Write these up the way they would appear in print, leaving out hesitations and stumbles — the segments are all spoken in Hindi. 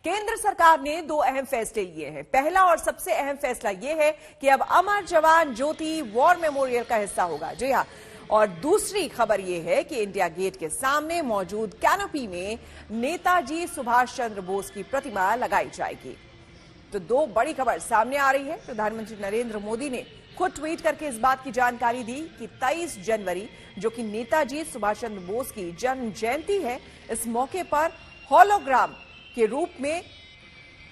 केंद्र सरकार ने दो अहम फैसले लिए हैं। पहला और सबसे अहम फैसला यह है कि अब अमर जवान ज्योति वॉर मेमोरियल का हिस्सा होगा। जी हां, और दूसरी खबर यह है कि इंडिया गेट के सामने मौजूद कैनोपी में नेताजी सुभाष चंद्र बोस की प्रतिमा लगाई जाएगी। तो दो बड़ी खबर सामने आ रही है। प्रधानमंत्री नरेंद्र मोदी ने खुद ट्वीट करके इस बात की जानकारी दी कि 23 जनवरी जो कि नेताजी सुभाष चंद्र बोस की जन्म जयंती है, इस मौके पर होलोग्राम के रूप में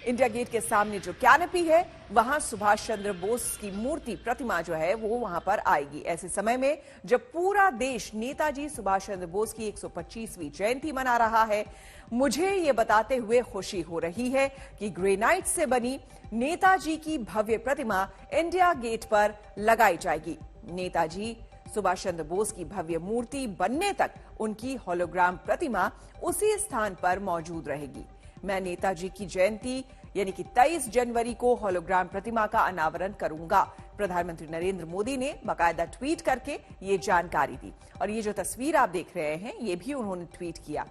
इंडिया गेट के सामने जो कैनोपी है वहां सुभाष चंद्र बोस की मूर्ति प्रतिमा जो है वो वहां पर आएगी। ऐसे समय में जब पूरा देश नेताजी सुभाष चंद्र बोस की 125वीं जयंती मना रहा है, मुझे ये बताते हुए खुशी हो रही है कि ग्रेनाइट से बनी नेताजी की भव्य प्रतिमा इंडिया गेट पर लगाई जाएगी। नेताजी सुभाष चंद्र बोस की भव्य मूर्ति बनने तक उनकी होलोग्राम प्रतिमा उसी स्थान पर मौजूद रहेगी। मैं नेताजी की जयंती यानी कि 23 जनवरी को होलोग्राम प्रतिमा का अनावरण करूंगा। प्रधानमंत्री नरेंद्र मोदी ने बाकायदा ट्वीट करके ये जानकारी दी। और ये जो तस्वीर आप देख रहे हैं ये भी उन्होंने ट्वीट किया।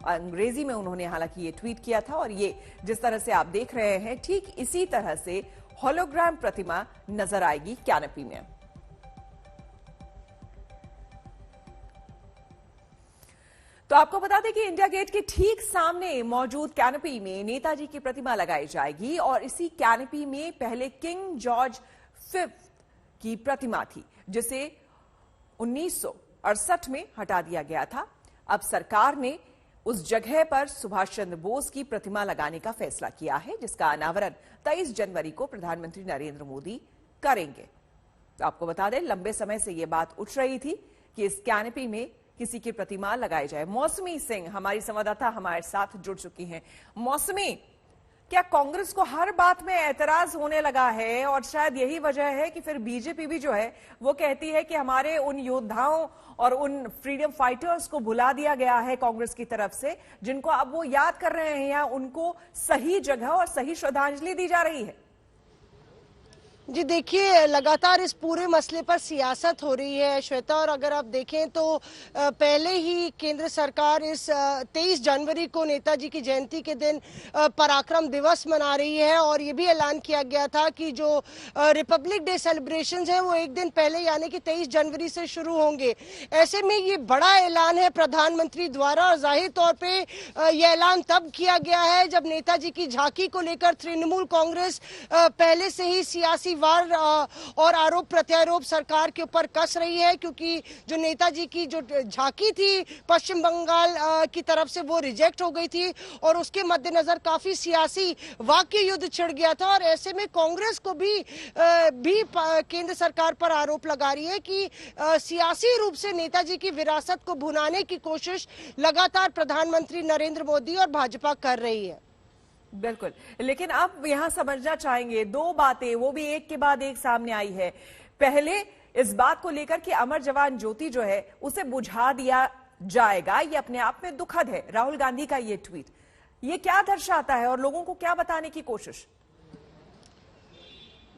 अंग्रेजी में उन्होंने हालांकि ये ट्वीट किया था और ये जिस तरह से आप देख रहे हैं ठीक इसी तरह से होलोग्राम प्रतिमा नजर आएगी कैनोपी में। तो आपको बता दें कि इंडिया गेट के ठीक सामने मौजूद कैनोपी में नेताजी की प्रतिमा लगाई जाएगी और इसी कैनोपी में पहले किंग जॉर्ज V की प्रतिमा थी जिसे 1968 में हटा दिया गया था। अब सरकार ने उस जगह पर सुभाष चंद्र बोस की प्रतिमा लगाने का फैसला किया है, जिसका अनावरण 23 जनवरी को प्रधानमंत्री नरेंद्र मोदी करेंगे। तो आपको बता दें, लंबे समय से यह बात उठ रही थी कि इस कैनोपी में किसी की प्रतिमा लगाई जाए। मौसमी सिंह हमारी संवाददाता हमारे साथ जुड़ चुकी हैं। मौसमी, क्या कांग्रेस को हर बात में ऐतराज होने लगा है और शायद यही वजह है कि फिर बीजेपी भी जो है वो कहती है कि हमारे उन योद्धाओं और उन फ्रीडम फाइटर्स को भुला दिया गया है कांग्रेस की तरफ से, जिनको अब वो याद कर रहे हैं या उनको सही जगह और सही श्रद्धांजलि दी जा रही है? जी देखिए, लगातार इस पूरे मसले पर सियासत हो रही है श्वेता। और अगर आप देखें तो पहले ही केंद्र सरकार इस 23 जनवरी को नेताजी की जयंती के दिन पराक्रम दिवस मना रही है और ये भी ऐलान किया गया था कि जो रिपब्लिक डे सेलिब्रेशंस हैं वो एक दिन पहले यानी कि 23 जनवरी से शुरू होंगे। ऐसे में ये बड़ा ऐलान है प्रधानमंत्री द्वारा और जाहिर तौर पे ये ऐलान तब किया गया है जब नेताजी की झांकी को लेकर तृणमूल कांग्रेस पहले से ही सियासी वार और आरोप प्रत्यारोप सरकार के ऊपर कस रही है, क्योंकि जो नेताजी की जो झांकी थी पश्चिम बंगाल की तरफ से वो रिजेक्ट हो गई थी और उसके मद्देनजर काफी सियासी वाक्य युद्ध छिड़ गया था। और ऐसे में कांग्रेस को भी केंद्र सरकार पर आरोप लगा रही है कि सियासी रूप से नेताजी की विरासत को भुनाने की कोशिश लगातार प्रधानमंत्री नरेंद्र मोदी और भाजपा कर रही है। बिल्कुल, लेकिन अब यहां समझना चाहेंगे दो बातें, वो भी एक के बाद एक सामने आई है। पहले इस बात को लेकर कि अमर जवान ज्योति जो है उसे बुझा दिया जाएगा, ये अपने आप में दुखद है। राहुल गांधी का ये ट्वीट, ये क्या दर्शाता है और लोगों को क्या बताने की कोशिश?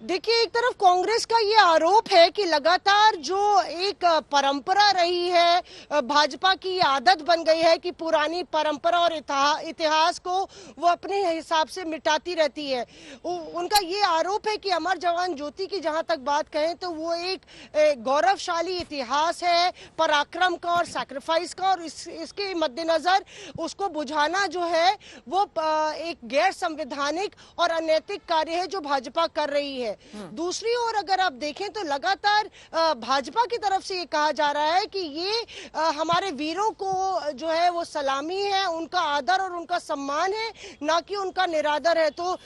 देखिए, एक तरफ कांग्रेस का ये आरोप है कि लगातार जो एक परंपरा रही है, भाजपा की ये आदत बन गई है कि पुरानी परंपरा और इतिहास को वो अपने हिसाब से मिटाती रहती है। उनका ये आरोप है कि अमर जवान ज्योति की जहां तक बात कहें तो वो एक गौरवशाली इतिहास है पराक्रम का और सैक्रिफाइस का, और इसके मद्देनजर उसको बुझाना जो है वो एक गैर संवैधानिक और अनैतिक कार्य है जो भाजपा कर रही है। दूसरी ओर अगर आप देखें तो लगातार भाजपा की तरफ से ये कहा जा रहा है कि ये हमारे वीरों को जो है वो सलामी है, उनका आदर और उनका सम्मान है, ना कि उनका निरादर है। तो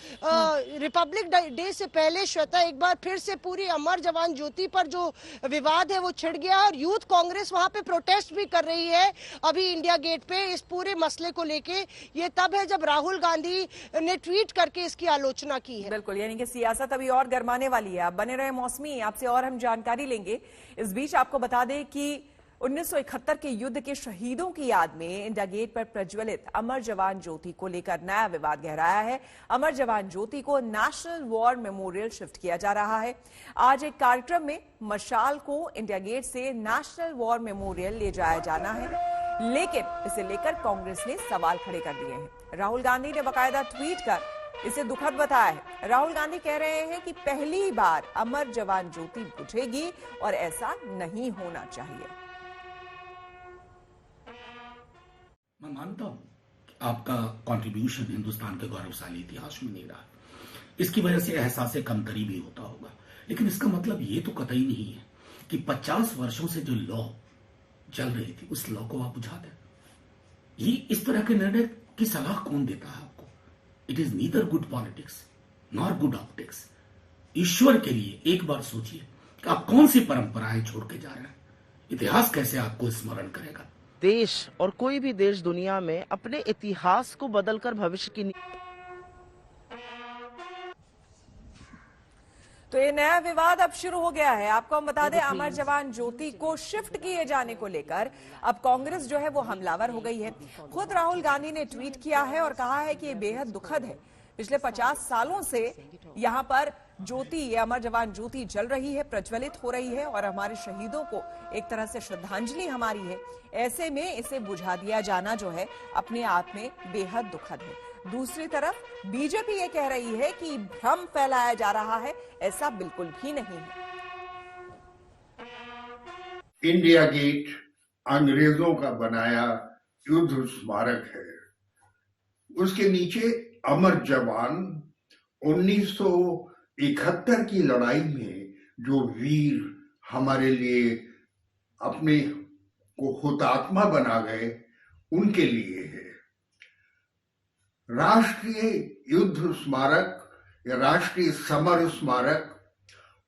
रिपब्लिक डे से पहले श्वेता एक बार फिर से पूरी अमर जवान ज्योति पर जो विवाद है वो छिड़ गया और यूथ कांग्रेस वहां पे प्रोटेस्ट भी कर रही है अभी इंडिया गेट पे इस पूरे मसले को लेके। ये तब है जब राहुल गांधी ने ट्वीट करके इसकी आलोचना की है। बिल्कुल, यानी कि सियासत अभी और गरमाने वाली है। आप बने रहे मौसमी, आपसे और हम जानकारी लेंगे। इस बीच आपको बता दें कि 1971 के युद्ध के शहीदों की याद में इंडिया गेट पर प्रज्वलित अमर जवान ज्योति को लेकर नया विवाद गहराया है। अमर जवान ज्योति को नेशनल वॉर मेमोरियल शिफ्ट किया जा रहा है। आज एक कार्यक्रम में मशाल को इंडिया गेट से नेशनल वॉर मेमोरियल ले जाया जाना है, लेकिन इसे लेकर कांग्रेस ने सवाल खड़े कर दिए हैं। राहुल गांधी ने बकायदा ट्वीट कर इसे दुखद बताया है। राहुल गांधी कह रहे हैं कि पहली बार अमर जवान ज्योति बुझेगी और ऐसा नहीं होना चाहिए। मैं मानता हूं कि आपका कंट्रीब्यूशन हिंदुस्तान के गौरवशाली इतिहास में नहीं रहा, इसकी वजह से एहसास कमतरी भी होता होगा, लेकिन इसका मतलब ये तो कतई नहीं है कि 50 वर्षों से जो लॉ चल रही थी उस लॉ को आप बुझा दें। ये इस तरह के निर्णय की सलाह कौन देता है आपको? It is neither good politics nor good optics. ईश्वर के लिए एक बार सोचिए कि आप कौन सी परंपराएं छोड़ के जा रहे हैं। इतिहास कैसे आपको स्मरण करेगा? देश और कोई भी देश दुनिया में अपने इतिहास को बदलकर भविष्य की तो ये नया विवाद अब शुरू हो गया है। आपको हम बता दें, अमर जवान ज्योति को शिफ्ट किए जाने को लेकर अब कांग्रेस जो है वो हमलावर हो गई है। खुद राहुल गांधी ने ट्वीट किया है और कहा है कि ये बेहद दुखद है। पिछले 50 सालों से यहाँ पर ज्योति, ये अमर जवान ज्योति जल रही है, प्रज्वलित हो रही है और हमारे शहीदों को एक तरह से श्रद्धांजलि हमारी है। ऐसे में इसे बुझा दिया जाना जो है अपने आप में बेहद दुखद है। दूसरी तरफ बीजेपी ये कह रही है कि भ्रम फैलाया जा रहा है, ऐसा बिल्कुल भी नहीं है। इंडिया गेट अंग्रेजों का बनाया युद्ध स्मारक है। उसके नीचे अमर जवान 1971 की लड़ाई में जो वीर हमारे लिए अपने को हुतात्मा बना गए, उनके लिए है। राष्ट्रीय युद्ध स्मारक या राष्ट्रीय समर स्मारक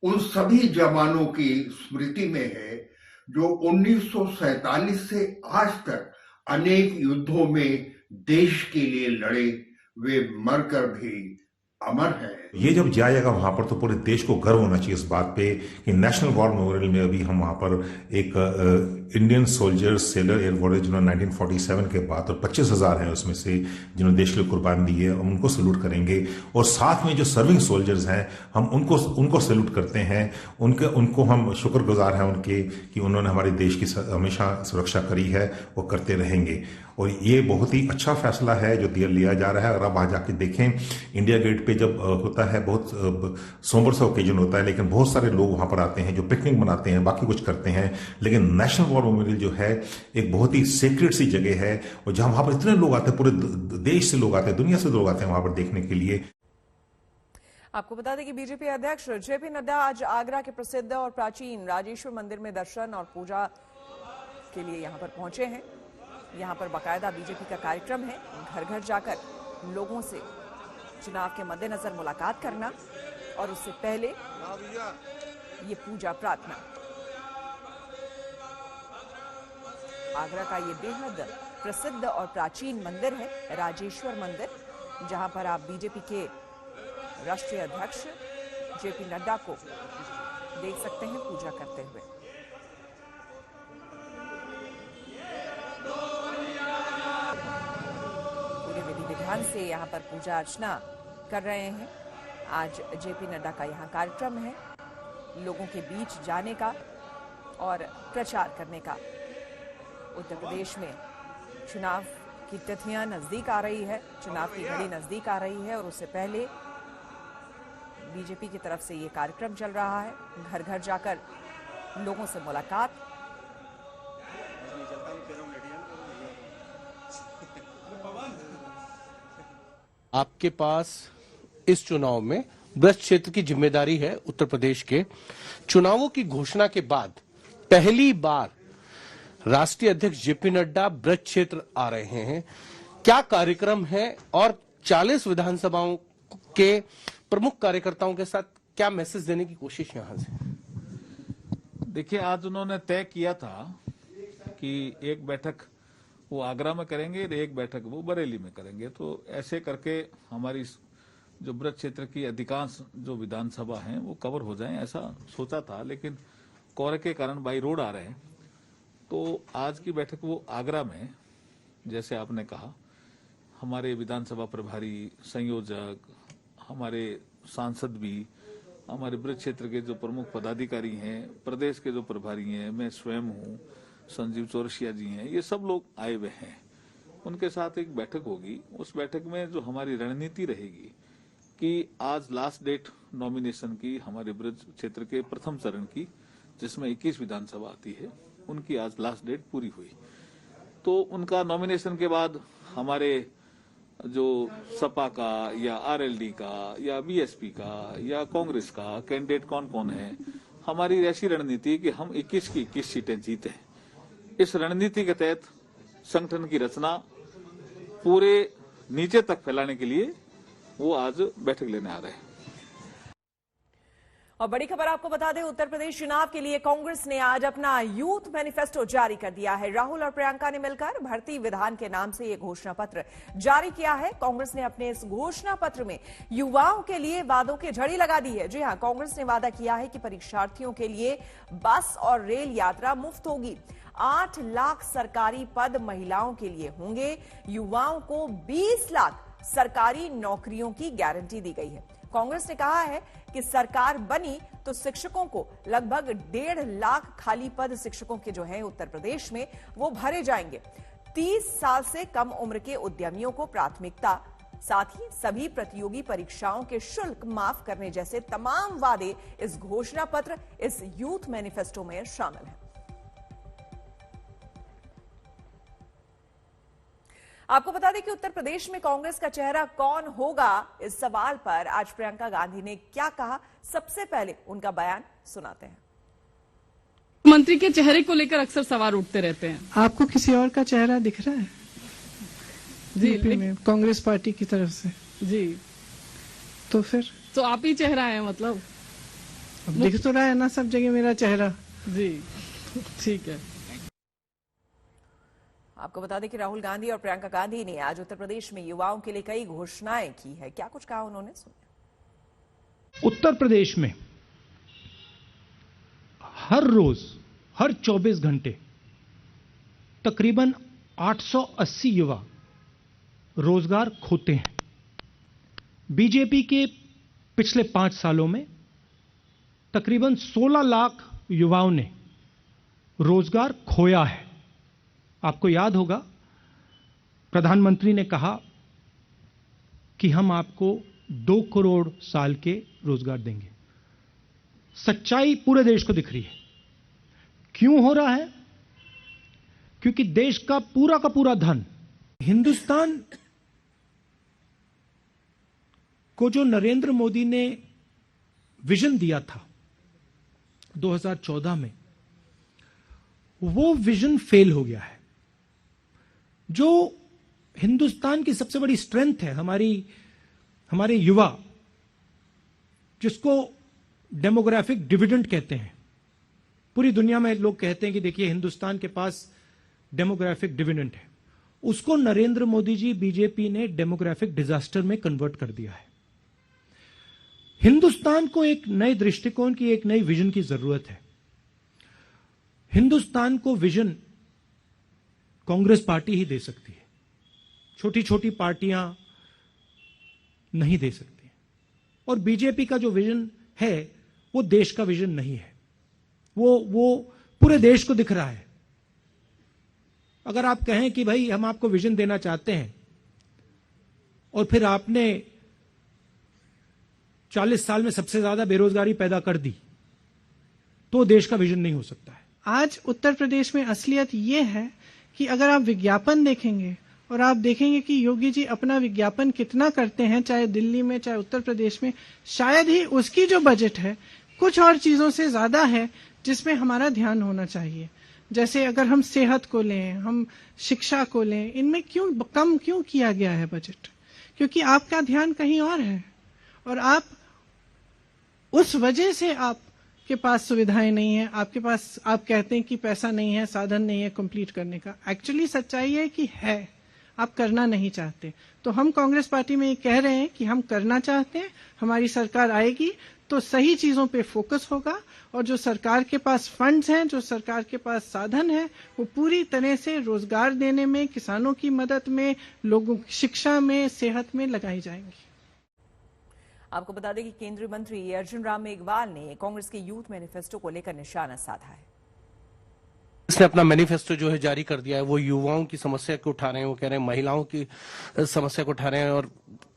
उन सभी जवानों की स्मृति में है जो 1947 से आज तक अनेक युद्धों में देश के लिए लड़े। वे मरकर भी अमर है। ये जब जाएगा वहां पर तो पूरे देश को गर्व होना चाहिए इस बात पे कि नेशनल वॉर मेमोरियल में अभी हम वहां पर एक इंडियन सोल्जर्स सेलर एयरफोर्स जिन्होंने 1947 के बाद और 25,000 हैं उसमें से जिन्होंने देश के लिए कुर्बान दी है, हम उनको सैल्यूट करेंगे। और साथ में जो सर्विंग सोल्जर्स हैं हम उनको सैल्यूट करते हैं। उनको हम शुक्रगुजार हैं उनके कि उन्होंने हमारे देश की हमेशा सुरक्षा करी है, वो करते रहेंगे। और ये बहुत ही अच्छा फैसला है जो लिया जा रहा है। अगर आप वहां जाके देखें, इंडिया गेट पे जब होता है बहुत सोमर सा ओकेजन होता है, लेकिन बहुत सारे लोग वहां पर आते हैं जो पिकनिक मनाते हैं, बाकी कुछ करते हैं। लेकिन नेशनल वॉर मेमोरियल जो है एक बहुत ही सीक्रेट सी जगह है और जहां वहां पर इतने लोग आते हैं, पूरे देश से लोग आते हैं, दुनिया से लोग आते हैं वहां पर देखने के लिए। आपको बता दें कि बीजेपी अध्यक्ष जेपी नड्डा आज आगरा के प्रसिद्ध और प्राचीन राजेश्वर मंदिर में दर्शन और पूजा के लिए यहां पर पहुंचे हैं। यहां पर बाकायदा बीजेपी का कार्यक्रम है, घर घर जाकर लोगों से चुनाव के मद्देनजर मुलाकात करना और उससे पहले ये पूजा प्रार्थना। आगरा का ये बेहद प्रसिद्ध और प्राचीन मंदिर है राजेश्वर मंदिर, जहां पर आप बीजेपी के राष्ट्रीय अध्यक्ष जेपी नड्डा को देख सकते हैं पूजा करते हुए। पूरे विधि विधान से यहाँ पर पूजा अर्चना कर रहे हैं। आज जेपी नड्डा का यहाँ कार्यक्रम है, लोगों के बीच जाने का और प्रचार करने का। उत्तर प्रदेश में चुनाव की तिथियां नजदीक आ रही है, चुनाव की घड़ी नजदीक आ रही है और उससे पहले बीजेपी की तरफ से ये कार्यक्रम चल रहा है, घर घर जाकर लोगों से मुलाकात। आपके पास इस चुनाव में ब्रज क्षेत्र की जिम्मेदारी है। उत्तर प्रदेश के चुनावों की घोषणा के बाद पहली बार राष्ट्रीय अध्यक्ष जेपी नड्डा ब्रज क्षेत्र आ रहे हैं। क्या कार्यक्रम है और 40 विधानसभाओं के प्रमुख कार्यकर्ताओं के साथ क्या मैसेज देने की कोशिश यहां से? देखिए, आज उन्होंने तय किया था कि एक बैठक वो आगरा में करेंगे, एक बैठक वो बरेली में करेंगे। तो ऐसे करके हमारी जो ब्रज क्षेत्र की अधिकांश जो विधानसभा हैं वो कवर हो जाएं, ऐसा सोचा था। लेकिन कोहरे के कारण बाई रोड आ रहे हैं, तो आज की बैठक वो आगरा में, जैसे आपने कहा, हमारे विधानसभा प्रभारी, संयोजक, हमारे सांसद भी, हमारे ब्रज क्षेत्र के जो प्रमुख पदाधिकारी हैं, प्रदेश के जो प्रभारी हैं, मैं स्वयं हूँ, संजीव चौरसिया जी हैं, ये सब लोग आए हुए हैं। उनके साथ एक बैठक होगी। उस बैठक में जो हमारी रणनीति रहेगी कि आज लास्ट डेट नॉमिनेशन की हमारे ब्रज क्षेत्र के प्रथम चरण की, जिसमें 21 विधानसभा आती है, उनकी आज लास्ट डेट पूरी हुई। तो उनका नॉमिनेशन के बाद हमारे जो सपा का या आरएलडी का या बीएसपी का या कांग्रेस का कैंडिडेट कौन कौन है, हमारी ऐसी रणनीति कि हम 21 की 21 सीटें जीते। इस रणनीति के तहत संगठन की रचना पूरे नीचे तक फैलाने के लिए वो आज बैठक लेने आ रहे हैं। और बड़ी खबर आपको बता दें, उत्तर प्रदेश चुनाव के लिए कांग्रेस ने आज अपना यूथ मैनिफेस्टो जारी कर दिया है। राहुल और प्रियंका ने मिलकर भर्ती विधान के नाम से ये घोषणा पत्र जारी किया है। कांग्रेस ने अपने इस घोषणा पत्र में युवाओं के लिए वादों की झड़ी लगा दी है। जी हां, कांग्रेस ने वादा किया है कि परीक्षार्थियों के लिए बस और रेल यात्रा मुफ्त होगी। 8 लाख सरकारी पद महिलाओं के लिए होंगे। युवाओं को 20 लाख सरकारी नौकरियों की गारंटी दी गई है। कांग्रेस ने कहा है कि सरकार बनी तो शिक्षकों को लगभग 1.5 लाख खाली पद शिक्षकों के जो हैं उत्तर प्रदेश में वो भरे जाएंगे। 30 साल से कम उम्र के उद्यमियों को प्राथमिकता, साथ ही सभी प्रतियोगी परीक्षाओं के शुल्क माफ करने जैसे तमाम वादे इस घोषणा पत्र, इस यूथ मैनिफेस्टो में शामिल हैं। आपको बता दें कि उत्तर प्रदेश में कांग्रेस का चेहरा कौन होगा, इस सवाल पर आज प्रियंका गांधी ने क्या कहा, सबसे पहले उनका बयान सुनाते हैं। मंत्री के चेहरे को लेकर अक्सर सवाल उठते रहते हैं। आपको किसी और का चेहरा दिख रहा है जी में कांग्रेस पार्टी की तरफ से? जी, तो फिर तो आप ही चेहरा है, मतलब अब दिख तो रहा है ना सब जगह मेरा चेहरा। जी ठीक है। आपको बता दें कि राहुल गांधी और प्रियंका गांधी ने आज उत्तर प्रदेश में युवाओं के लिए कई घोषणाएं की है। क्या कुछ कहा उन्होंने, सुनिए। उत्तर प्रदेश में हर रोज, हर 24 घंटे तकरीबन 880 युवा रोजगार खोते हैं। बीजेपी के पिछले 5 सालों में तकरीबन 16 लाख युवाओं ने रोजगार खोया है। आपको याद होगा प्रधानमंत्री ने कहा कि हम आपको 2 करोड़ साल के रोजगार देंगे। सच्चाई पूरे देश को दिख रही है। क्यों हो रहा है? क्योंकि देश का पूरा धन, हिंदुस्तान को जो नरेंद्र मोदी ने विजन दिया था 2014 में, वो विजन फेल हो गया है। जो हिंदुस्तान की सबसे बड़ी स्ट्रेंथ है, हमारे युवा, जिसको डेमोग्राफिक डिविडेंड कहते हैं। पूरी दुनिया में लोग कहते हैं कि देखिए हिंदुस्तान के पास डेमोग्राफिक डिविडेंड है। उसको नरेंद्र मोदी जी, बीजेपी ने डेमोग्राफिक डिजास्टर में कन्वर्ट कर दिया है। हिंदुस्तान को एक नए दृष्टिकोण की, एक नई विजन की जरूरत है। हिंदुस्तान को विजन कांग्रेस पार्टी ही दे सकती है। छोटी छोटी पार्टियां नहीं दे सकती। और बीजेपी का जो विजन है वो देश का विजन नहीं है। वो पूरे देश को दिख रहा है। अगर आप कहें कि भाई हम आपको विजन देना चाहते हैं और फिर आपने 40 साल में सबसे ज्यादा बेरोजगारी पैदा कर दी, तो देश का विजन नहीं हो सकता है। आज उत्तर प्रदेश में असलियत ये है कि अगर आप विज्ञापन देखेंगे और आप देखेंगे कि योगी जी अपना विज्ञापन कितना करते हैं, चाहे दिल्ली में चाहे उत्तर प्रदेश में, शायद ही उसकी जो बजट है कुछ और चीजों से ज्यादा है जिसमें हमारा ध्यान होना चाहिए। जैसे अगर हम सेहत को लें, हम शिक्षा को लें, इनमें कम क्यों किया गया है बजट? क्योंकि आपका ध्यान कहीं और है और आप उस वजह से आपके पास सुविधाएं नहीं है, आपके पास, आप कहते हैं कि पैसा नहीं है, साधन नहीं है कंप्लीट करने का। एक्चुअली सच्चाई है कि है, आप करना नहीं चाहते। तो हम कांग्रेस पार्टी में ये कह रहे हैं कि हम करना चाहते हैं, हमारी सरकार आएगी तो सही चीजों पे फोकस होगा और जो सरकार के पास फंड्स हैं, जो सरकार के पास साधन है, वो पूरी तरह से रोजगार देने में, किसानों की मदद में, लोगों की शिक्षा में, सेहत में लगाई जाएंगी। आपको बता दें कि केंद्रीय मंत्री अर्जुन राम मेघवाल ने कांग्रेस के यूथ मैनिफेस्टो को लेकर निशाना साधा है। इसने अपना मैनिफेस्टो जो है जारी कर दिया है। वो युवाओं की समस्या को उठा रहे हैं, वो कह रहे हैं महिलाओं की समस्या को उठा रहे हैं। और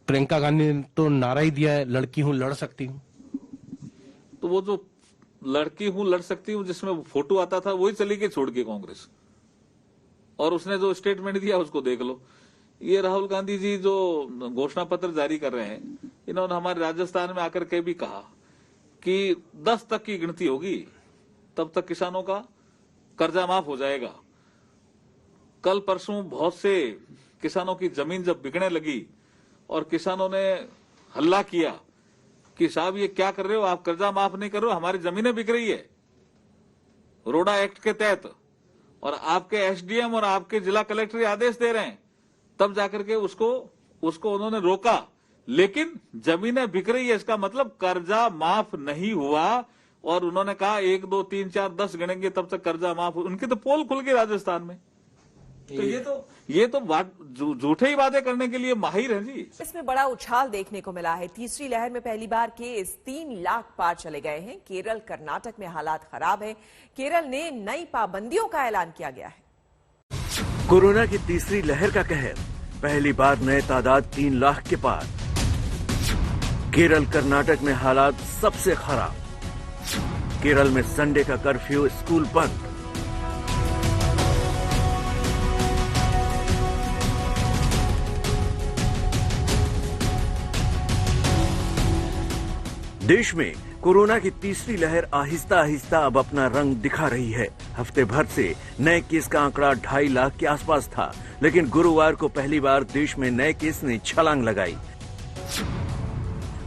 प्रियंका गांधी ने तो नारा ही दिया है, लड़की हूं लड़ सकती हूं। तो वो जो लड़की हूं लड़ सकती हूं जिसमें फोटो आता था वही चली गई छोड़ के कांग्रेस, और उसने जो स्टेटमेंट दिया उसको देख लो। ये राहुल गांधी जी जो घोषणा पत्र जारी कर रहे हैं, इन्होंने हमारे राजस्थान में आकर के भी कहा कि 10 तक की गिनती होगी तब तक किसानों का कर्जा माफ हो जाएगा। कल परसों बहुत से किसानों की जमीन जब बिकने लगी और किसानों ने हल्ला किया कि साहब ये क्या कर रहे हो, आप कर्जा माफ नहीं कर रहे हो, हमारी जमीनें बिक रही है रोडा एक्ट के तहत, और आपके एसडीएम और आपके जिला कलेक्टर आदेश दे रहे हैं, तब जाकर के उसको उन्होंने रोका। लेकिन जमीनें बिक रही है, इसका मतलब कर्जा माफ नहीं हुआ। और उन्होंने कहा 1 2 3 4 10 गिनेंगे तब तक कर्जा माफ। उनकी तो पोल खुल गई राजस्थान में। तो ये तो झूठे ही वादे करने के लिए माहिर है जी। इसमें बड़ा उछाल देखने को मिला है। तीसरी लहर में पहली बार केस 3 लाख पार चले गए हैं। केरल, कर्नाटक में हालात खराब है। केरल ने नई पाबंदियों का ऐलान किया गया है। कोरोना की तीसरी लहर का कहर, पहली बार नए तादाद 3 लाख के पार। केरल, कर्नाटक में हालात सबसे खराब। केरल में संडे का कर्फ्यू, स्कूल बंद। देश में कोरोना की तीसरी लहर आहिस्ता आहिस्ता अब अपना रंग दिखा रही है। हफ्ते भर से नए केस का आंकड़ा 2.5 लाख के आसपास था, लेकिन गुरुवार को पहली बार देश में नए केस ने छलांग लगाई।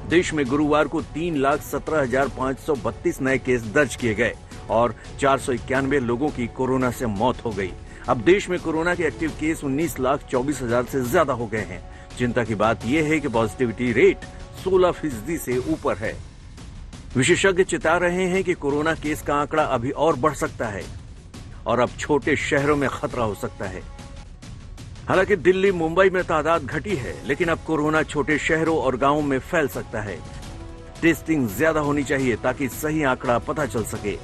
देश में गुरुवार को 3,17,532 नए केस दर्ज किए गए और 491 लोगों की कोरोना से मौत हो गई। अब देश में कोरोना के एक्टिव केस 19,24,000 से ज्यादा हो गए हैं। चिंता की बात यह है कि पॉजिटिविटी रेट 16% से ऊपर है। विशेषज्ञ चेता रहे हैं कि कोरोना केस का आंकड़ा अभी और बढ़ सकता है और अब छोटे शहरों में खतरा हो सकता है। हालांकि दिल्ली, मुंबई में तादाद घटी है, लेकिन अब कोरोना छोटे शहरों और गांवों में फैल सकता है। टेस्टिंग ज्यादा होनी चाहिए ताकि सही आंकड़ा पता चल सके।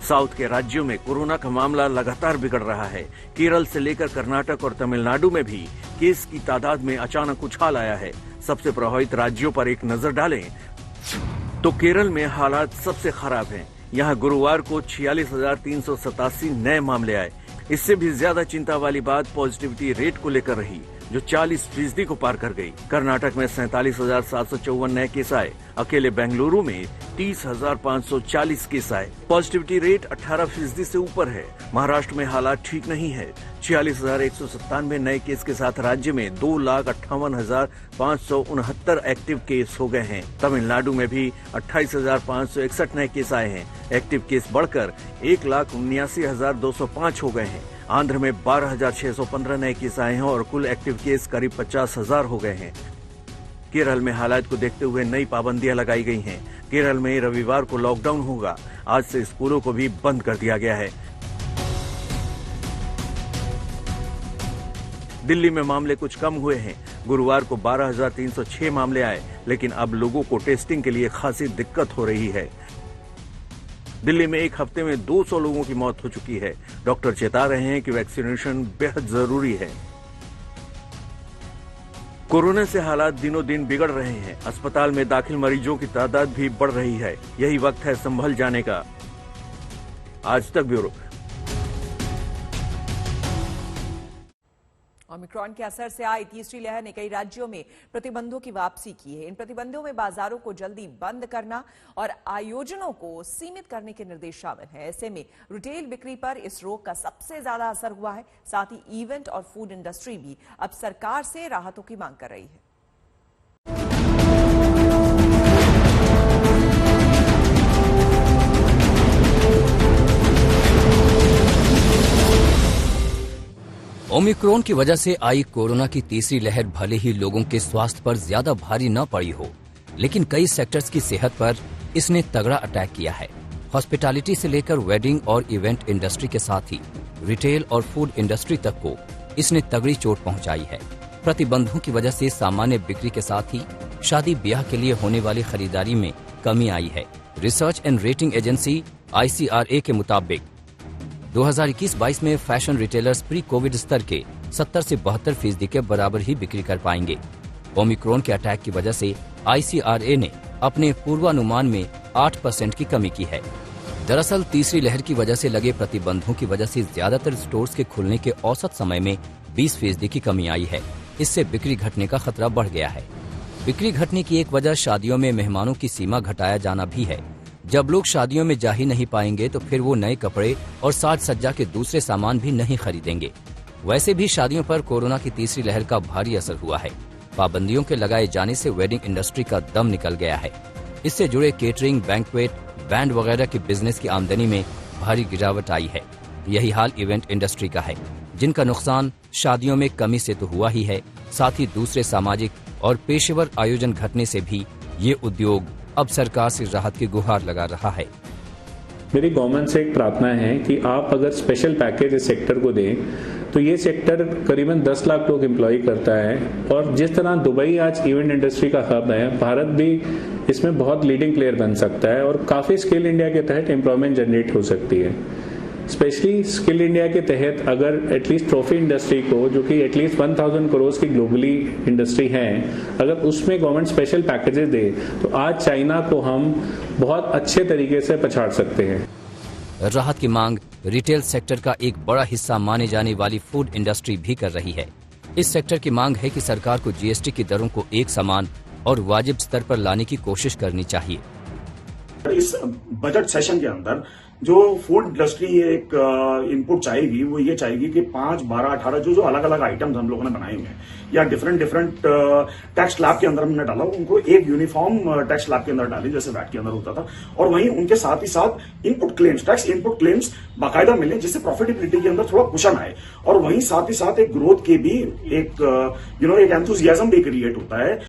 साउथ के राज्यों में कोरोना का मामला लगातार बिगड़ रहा है। केरल से लेकर कर्नाटक और तमिलनाडु में भी केस की तादाद में अचानक उछाल आया है। सबसे प्रभावित राज्यों पर एक नजर डालें तो केरल में हालात सबसे खराब हैं। यहां गुरुवार को 46,387 नए मामले आए। इससे भी ज्यादा चिंता वाली बात पॉजिटिविटी रेट को लेकर रही, जो 40% को पार कर गई। कर्नाटक में 47,754 नए केस आए। अकेले बेंगलुरु में 30,540 केस आए। पॉजिटिविटी रेट 18% से ऊपर है। महाराष्ट्र में हालात ठीक नहीं है। 46,197 नए केस के साथ राज्य में 2,58,569 एक्टिव केस हो गए हैं। तमिलनाडु में भी 28,561 नए केस आए हैं। एक्टिव केस बढ़कर 1,79,205 हो गए हैं। आंध्र में 12,615 नए केस आए हैं और कुल एक्टिव केस करीब 50,000 हो गए हैं। केरल में हालात को देखते हुए नई पाबंदियां लगाई गई हैं। केरल में रविवार को लॉकडाउन होगा। आज से स्कूलों को भी बंद कर दिया गया है। दिल्ली में मामले कुछ कम हुए हैं। गुरुवार को 12,306 मामले आए, लेकिन अब लोगों को टेस्टिंग के लिए खासी दिक्कत हो रही है। दिल्ली में एक हफ्ते में 200 लोगों की मौत हो चुकी है। डॉक्टर चेता रहे हैं कि वैक्सीनेशन बेहद जरूरी है। कोरोना से हालात दिनों दिन बिगड़ रहे हैं। अस्पताल में दाखिल मरीजों की तादाद भी बढ़ रही है। यही वक्त है संभल जाने का। आज तक ब्यूरो। ओमिक्रॉन के असर से आई तीसरी लहर ने कई राज्यों में प्रतिबंधों की वापसी की है। इन प्रतिबंधों में बाजारों को जल्दी बंद करना और आयोजनों को सीमित करने के निर्देश शामिल हैं। ऐसे में रिटेल बिक्री पर इस रोक का सबसे ज्यादा असर हुआ है। साथ ही इवेंट और फूड इंडस्ट्री भी अब सरकार से राहतों की मांग कर रही है। ओमिक्रॉन की वजह से आई कोरोना की तीसरी लहर भले ही लोगों के स्वास्थ्य पर ज्यादा भारी न पड़ी हो, लेकिन कई सेक्टर्स की सेहत पर इसने तगड़ा अटैक किया है। हॉस्पिटैलिटी से लेकर वेडिंग और इवेंट इंडस्ट्री के साथ ही रिटेल और फूड इंडस्ट्री तक को इसने तगड़ी चोट पहुंचाई है। प्रतिबंधों की वजह से सामान्य बिक्री के साथ ही शादी ब्याह के लिए होने वाली खरीदारी में कमी आई है। Research and rating agency ICRA के मुताबिक 2021-22 में फैशन रिटेलर्स प्री कोविड स्तर के 70 से 72% के बराबर ही बिक्री कर पाएंगे। ओमिक्रॉन के अटैक की वजह से ICRA ने अपने पूर्वानुमान में 8% की कमी की है। दरअसल तीसरी लहर की वजह से लगे प्रतिबंधों की वजह से ज्यादातर स्टोर्स के खुलने के औसत समय में 20% की कमी आई है। इससे बिक्री घटने का खतरा बढ़ गया है। बिक्री घटने की एक वजह शादियों में मेहमानों की सीमा घटाया जाना भी है। जब लोग शादियों में जा ही नहीं पाएंगे तो फिर वो नए कपड़े और साज सज्जा के दूसरे सामान भी नहीं खरीदेंगे। वैसे भी शादियों पर कोरोना की तीसरी लहर का भारी असर हुआ है। पाबंदियों के लगाए जाने से वेडिंग इंडस्ट्री का दम निकल गया है। इससे जुड़े केटरिंग, बैंक्वेट, बैंड वगैरह की बिजनेस की आमदनी में भारी गिरावट आई है। यही हाल इवेंट इंडस्ट्री का है, जिनका नुकसान शादियों में कमी से तो हुआ ही है, साथ ही दूसरे सामाजिक और पेशेवर आयोजन घटने से भी ये उद्योग अब सरकार से राहत की गुहार लगा रहा है। मेरी गवर्नमेंट से एक प्रार्थना है कि आप अगर स्पेशल पैकेज इस सेक्टर को दें तो ये सेक्टर करीबन 10 लाख लोग एम्प्लॉय करता है और जिस तरह दुबई आज इवेंट इंडस्ट्री का हब है, भारत भी इसमें बहुत लीडिंग प्लेयर बन सकता है और काफी स्किल इंडिया के तहत एम्प्लॉयमेंट जनरेट हो सकती है। स्पेशली स्किल इंडिया के तहत अगर एटलीस्ट ट्रॉफी इंडस्ट्री को, जो कि एटलीस्ट 1000 करोड़ की ग्लोबली इंडस्ट्री है, अगर उसमें गवर्नमेंट स्पेशल पैकेजेस दे तो आज चाइना को हम बहुत अच्छे तरीके से पछाड़ सकते हैं। राहत की मांग रिटेल सेक्टर का एक बड़ा हिस्सा माने जाने वाली फूड इंडस्ट्री भी कर रही है। इस सेक्टर की मांग है कि सरकार को GST की दरों को एक समान और वाजिब स्तर पर लाने की कोशिश करनी चाहिए। इस बजट सेशन के अंदर जो फूड इंडस्ट्री एक इनपुट चाहेगी वो ये चाहेगी कि 5, 12, 18 जो अलग अलग आइटम्स हम लोगों ने बनाए हुए हैं या डिफरेंट टैक्स स्लैब के अंदर हमने डाला, उनको एक यूनिफॉर्म टैक्स स्लैब के अंदर डाली जैसे वैट के अंदर होता था, और वहीं उनके साथ ही साथ input claims, tax input claims बाकायदा मिले जिससे प्रॉफिटेबिलिटी के अंदर थोड़ा कुशन आए, और वहीं साथ ही साथ एक ग्रोथ के भी एक एंथुजियाज्म भी क्रिएट होता है।